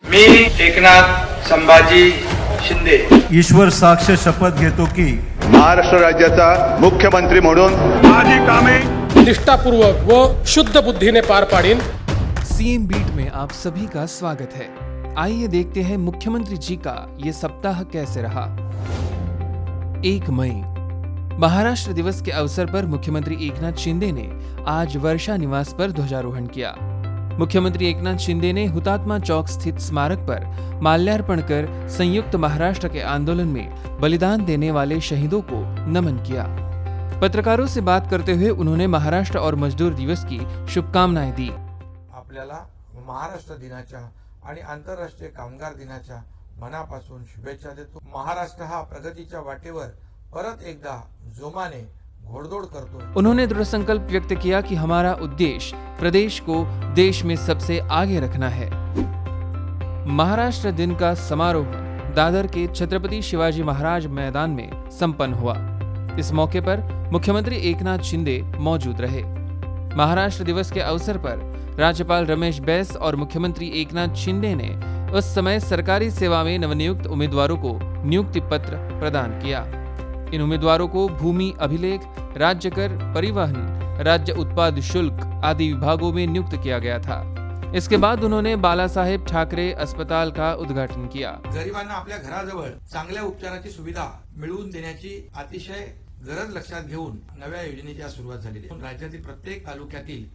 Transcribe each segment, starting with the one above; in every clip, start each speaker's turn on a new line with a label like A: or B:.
A: मी एकनाथ संभाजी शिंदे
B: ईश्वर साक्ष शपथ घेतो की
C: महाराष्ट्र राज्याचा मुख्यमंत्री म्हणून
A: माझी कामे
D: निष्ठापूर्वक व शुद्ध बुद्धीने पार पाडीन।
E: सीएम बीट में आप सभी का स्वागत है। आइए देखते हैं मुख्यमंत्री जी का ये सप्ताह कैसे रहा। 1 मई महाराष्ट्र दिवस के अवसर पर मुख्यमंत्री एकनाथ शिंदे ने आज वर्षा निवास पर ध्वजारोहण किया। मुख्यमंत्री एकनाथ शिंदे ने हुतात्मा चौक स्थित स्मारक पर माल्यार्पण कर संयुक्त महाराष्ट्र के आंदोलन में बलिदान देने वाले शहीदों को नमन किया। पत्रकारों से बात करते हुए उन्होंने महाराष्ट्र और मजदूर दिवस की शुभकामनाएं दी।
F: आपल्याला महाराष्ट्र दिनाच्या आणि आंतरराष्ट्रीय कामगार दिनाच्या मनापासून शुभेच्छा देतो। महाराष्ट्र हा प्रगतीच्या वाटेवर परत एकदा जोमाने घोडदौड करतो।
E: उन्होंने दृढ़ संकल्प व्यक्त किया कि हमारा उद्देश्य प्रदेश को देश में सबसे आगे रखना है। महाराष्ट्र दिन का समारोह दादर के छत्रपति शिवाजी महाराज मैदान में संपन्न हुआ। इस मौके पर मुख्यमंत्री एकनाथ शिंदे मौजूद रहे। महाराष्ट्र दिवस के अवसर पर राज्यपाल रमेश बैस और मुख्यमंत्री एकनाथ शिंदे ने उस समय सरकारी सेवा में नवनियुक्त उम्मीदवारों को नियुक्ति पत्र प्रदान किया। इन उम्मीदवारों को भूमि अभिलेख, राज्य कर, परिवहन, राज्य उत्पाद शुल्क आदि विभागों में नियुक्त किया गया था। इसके बाद उन्होंने बाला साहेब ठाकरे अस्पताल का उद्घाटन किया।
F: गरिबांना आपल्या घराजवळ चांगल्या उपचाराची सुविधा मिळवून देण्याची अतिशय गरज लक्षात घेऊन नव्या योजनेची आज सुरुवात झालेली आहे। राज्यातील प्रत्येक तालुक्यातील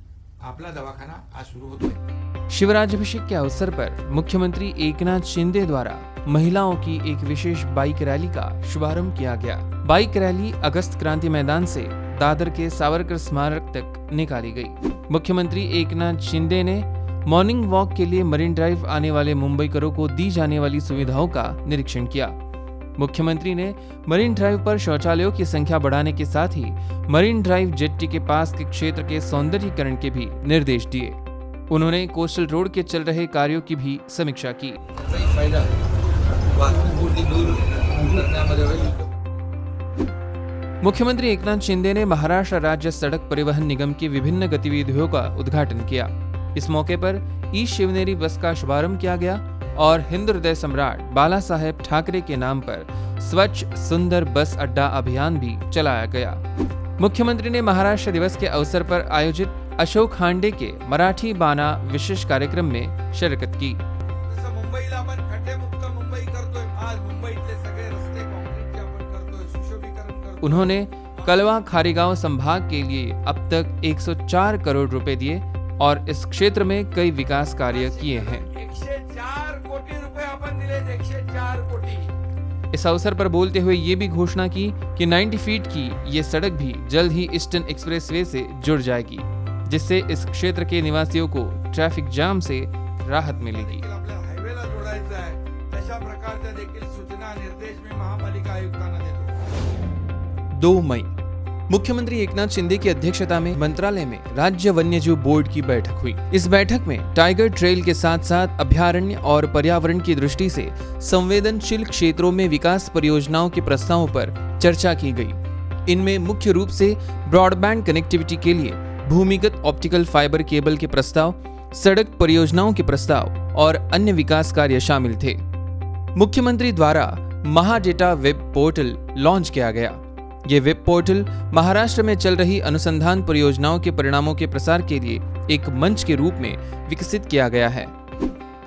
F: आपला दवाखाना आज सुरू होतोय।
E: शिवराज्याभिषेक के अवसर पर मुख्यमंत्री एकनाथ शिंदे द्वारा महिलाओं की एक विशेष बाइक रैली का शुभारंभ किया गया। बाइक रैली अगस्त क्रांति मैदान से दादर के सावरकर स्मारक तक निकाली गई। मुख्यमंत्री एकनाथ शिंदे ने मॉर्निंग वॉक के लिए मरीन ड्राइव आने वाले मुंबईकरों को दी जाने वाली सुविधाओं का निरीक्षण किया। मुख्यमंत्री ने मरीन ड्राइव पर शौचालयों की संख्या बढ़ाने के साथ ही मरीन ड्राइव जेट्टी के पास के क्षेत्र के सौंदर्यीकरण के भी निर्देश दिए। उन्होंने कोस्टल रोड के चल रहे कार्यों की भी समीक्षा की। मुख्यमंत्री एकनाथ शिंदे ने महाराष्ट्र राज्य सड़क परिवहन निगम की विभिन्न गतिविधियों का उद्घाटन किया। इस मौके पर ई शिवनेरी बस का शुभारंभ किया गया और हिंदू हृदय सम्राट बाला साहेब ठाकरे के नाम पर स्वच्छ सुंदर बस अड्डा अभियान भी चलाया गया। मुख्यमंत्री ने महाराष्ट्र दिवस के अवसर पर आयोजित अशोक हांडे के मराठी बाना विशेष कार्यक्रम में शिरकत की।
F: जसं मुंबईला आपण खड्डेमुक्त मुंबई करतोय, आज मुंबईतले सगळे रस्ते काँक्रीटचे आपण करतोय, सुशोभीकरण करतोय।
E: उन्होंने कलवा खारीगांव संभाग के लिए अब तक 104 करोड़ रुपए दिए और इस क्षेत्र में कई विकास कार्य किए हैं।
F: 104 कोटी रुपए आपण दिले, 104 कोटी।
E: इस अवसर पर बोलते हुए ये भी घोषणा की कि 90 फीट की ये सड़क भी जल्द ही ईस्टर्न एक्सप्रेसवे से जुड़ जाएगी, जिससे इस क्षेत्र के निवासियों को ट्रैफिक जाम से राहत मिलेगी।
F: आपल्याला हायवेला जोडायचं आहे, तशा प्रकारच्या देखील सूचना निर्देश मी महापालिका आयुक्तांना देतो।
E: 2 मई मुख्यमंत्री एकनाथ शिंदे की अध्यक्षता में मंत्रालय में राज्य वन्यजीव बोर्ड की बैठक हुई। इस बैठक में टाइगर ट्रेल के साथ साथ अभयारण्य और पर्यावरण की दृष्टि से संवेदनशील क्षेत्रों में विकास परियोजनाओं के प्रस्तावों पर चर्चा की गई। इनमें मुख्य रूप से ब्रॉडबैंड कनेक्टिविटी के लिए भूमिगत ऑप्टिकल फाइबर केबल के प्रस्ताव, सड़क परियोजनाओं के प्रस्ताव और अन्य विकास कार्य शामिल थे। मुख्यमंत्री द्वारा महाडेटा वेब पोर्टल लॉन्च किया गया। ये वेब पोर्टल महाराष्ट्र में चल रही अनुसंधान परियोजनाओं के परिणामों के प्रसार के लिए एक मंच के रूप में विकसित किया गया है।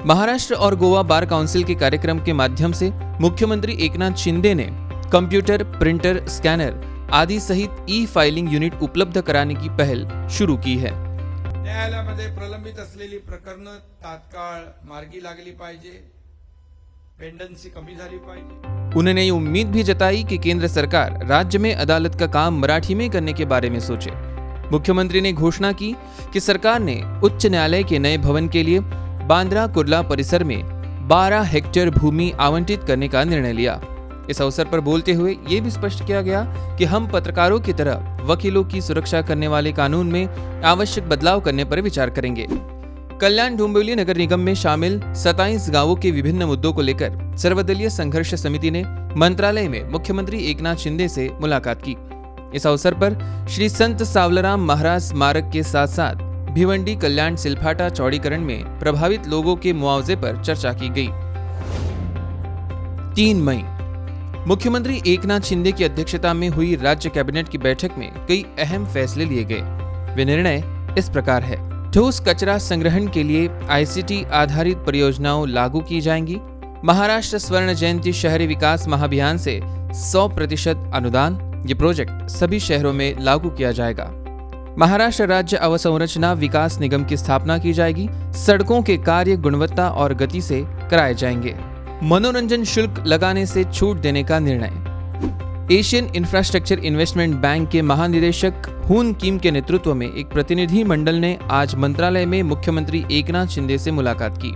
E: महाराष्ट्र और गोवा बार काउंसिल के कार्यक्रम के माध्यम से मुख्यमंत्री एकनाथ शिंदे ने कंप्यूटर, प्रिंटर, स्कैनर आदि सहित ई फाइलिंग यूनिट उपलब्ध कराने की पहल शुरू की है।
F: न्यायालयामध्ये प्रलंबित असलेली प्रकरणं तात्काळ मार्गी लागली पाहिजे, पेंडन्सी कमी झाली पाहिजे।
E: उन्होंने ये उम्मीद भी जताई कि केंद्र सरकार राज्य में अदालत का काम मराठी में करने के बारे में सोचे। मुख्यमंत्री ने घोषणा की कि सरकार ने उच्च न्यायालय के नए भवन के लिए बांद्रा कुर्ला परिसर में 12 हेक्टेयर भूमि आवंटित करने का निर्णय लिया। इस अवसर पर बोलते हुए ये भी स्पष्ट किया गया कि हम पत्रकारों की तरह वकीलों की सुरक्षा करने वाले कानून में आवश्यक बदलाव करने पर विचार करेंगे। कल्याण डोंबिवली नगर निगम में शामिल 27 गांवों के विभिन्न मुद्दों को लेकर सर्वदलीय संघर्ष समिति ने मंत्रालय में मुख्यमंत्री एकनाथ शिंदे से मुलाकात की। इस अवसर पर श्री संत सावलाराम महाराज स्मारक के साथ साथ भिवंडी कल्याण सिलफाटा चौड़ीकरण में प्रभावित लोगों के मुआवजे पर चर्चा की गई। 3 मई मुख्यमंत्री एकनाथ शिंदे की अध्यक्षता में हुई राज्य कैबिनेट की बैठक में कई अहम फैसले लिए गए। वे निर्णय इस प्रकार है। ठोस कचरा संग्रहण के लिए ICT आधारित परियोजनाओं लागू की जाएंगी। महाराष्ट्र स्वर्ण जयंती शहरी विकास महाअभियान से 100% अनुदान, ये प्रोजेक्ट सभी शहरों में लागू किया जाएगा। महाराष्ट्र राज्य अवसंरचना विकास निगम की स्थापना की जाएगी। सड़कों के कार्य गुणवत्ता और गति से कराए जाएंगे। मनोरंजन शुल्क लगाने से छूट देने का निर्णय। एशियन इंफ्रास्ट्रक्चर इन्वेस्टमेंट बैंक के महानिदेशक हुन किम के नेतृत्व में एक प्रतिनिधि मंडल ने आज मंत्रालय में मुख्यमंत्री एकनाथ शिंदे से मुलाकात की।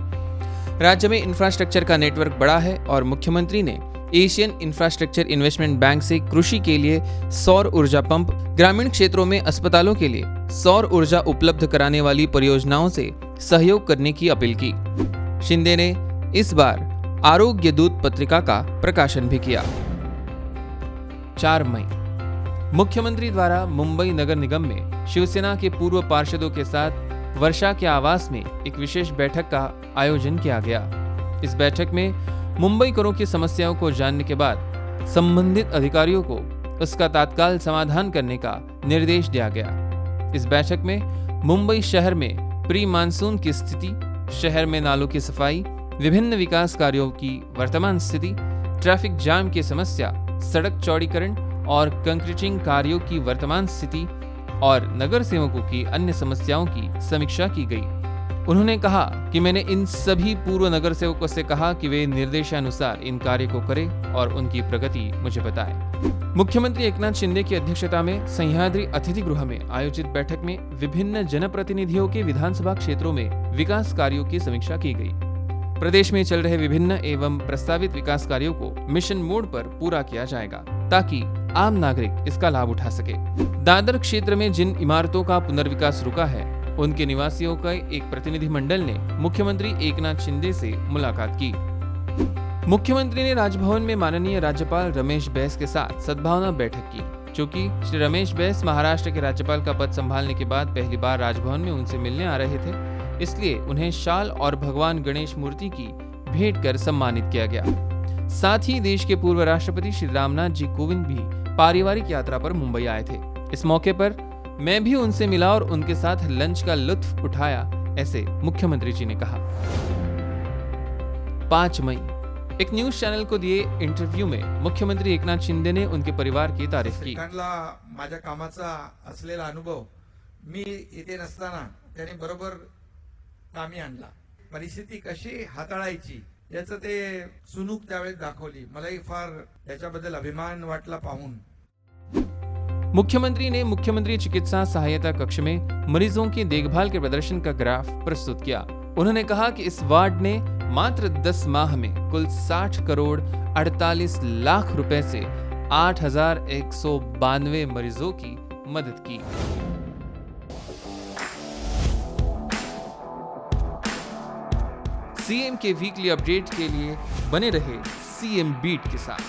E: राज्य में इंफ्रास्ट्रक्चर का नेटवर्क बड़ा है और मुख्यमंत्री ने एशियन इंफ्रास्ट्रक्चर इन्वेस्टमेंट बैंक से कृषि के लिए सौर ऊर्जा पंप, ग्रामीण क्षेत्रों में अस्पतालों के लिए सौर ऊर्जा उपलब्ध कराने वाली परियोजनाओं से सहयोग करने की अपील की। शिंदे ने इस बार आरोग्य दूत पत्रिका का प्रकाशन भी किया। 4 मई मुख्यमंत्री द्वारा मुंबई नगर निगम में शिवसेना के पूर्व पार्षदों के साथ वर्षा के आवास में एक विशेष बैठक का आयोजन किया गया। इस बैठक में मुंबई करों की समस्याओं को जानने के बाद संबंधित अधिकारियों को उसका तत्काल समाधान करने का निर्देश दिया गया। इस बैठक में मुंबई शहर में प्री मानसून की स्थिति, शहर में नालों की सफाई, विभिन्न विकास कार्यों की वर्तमान स्थिति, ट्रैफिक जाम की समस्या, सड़क चौड़ीकरण और कंक्रीटिंग कार्यों की वर्तमान स्थिति और नगर सेवकों की अन्य समस्याओं की समीक्षा की गई। उन्होंने कहा कि मैंने इन सभी पूर्व नगर सेवकों से कहा कि वे निर्देशानुसार इन कार्य को करें और उनकी प्रगति मुझे बताएं। मुख्यमंत्री एकनाथ शिंदे की अध्यक्षता में सह्याद्री अतिथि गृह में आयोजित बैठक में विभिन्न जनप्रतिनिधियों के विधानसभा क्षेत्रों में विकास कार्यों की समीक्षा की गई। प्रदेश में चल रहे विभिन्न एवं प्रस्तावित विकास कार्यों को मिशन मोड पर पूरा किया जाएगा ताकि आम नागरिक इसका लाभ उठा सके। दादर क्षेत्र में जिन इमारतों का पुनर्विकास रुका है, उनके निवासियों का एक प्रतिनिधि मंडल ने मुख्यमंत्री एकनाथ शिंदे से मुलाकात की। मुख्यमंत्री ने राजभवन में माननीय राज्यपाल रमेश बैस के साथ सद्भावना बैठक की। चूंकि श्री रमेश बैस महाराष्ट्र के राज्यपाल का पद संभालने के बाद पहली बार राजभवन में उनसे मिलने आ रहे थे, इसलिए उन्हें शाल और भगवान गणेश मूर्ति की भेंट कर सम्मानित किया गया। साथ ही देश के पूर्व राष्ट्रपति श्री रामनाथ जी कोविंद भी पारिवारिक यात्रा पर मुंबई आए थे। इस मौके पर मैं भी उनसे मिला और उनके साथ लंच का लुत्फ उठाया, ऐसे मुख्यमंत्री जी ने कहा। 5 मई एक न्यूज चैनल को दिए इंटरव्यू में मुख्यमंत्री एकनाथ शिंदे ने उनके परिवार की तारीफ की।
F: श्रीकांतला माझ्या कामाचा असलेला अनुभव मी इथे नसताना त्याने बरोबर कामी आणला। परिस्थिती कशी हाताळायची याचं ते सुनूक त्यावेळेस दाखवली। मलाही फार याच्याबद्दल अभिमान वाटला पाहून।
E: मुख्यमंत्री ने मुख्यमंत्री चिकित्सा सहायता कक्ष में मरीजों की देखभाल के प्रदर्शन का ग्राफ प्रस्तुत किया। उन्होंने कहा कि इस वार्ड ने मात्र 10 माह में कुल 60 करोड़ 48 लाख रुपए से 8,192 मरीजों की मदद की। सीएम के वीकली अपडेट के लिए बने रहे सीएम बीट के साथ।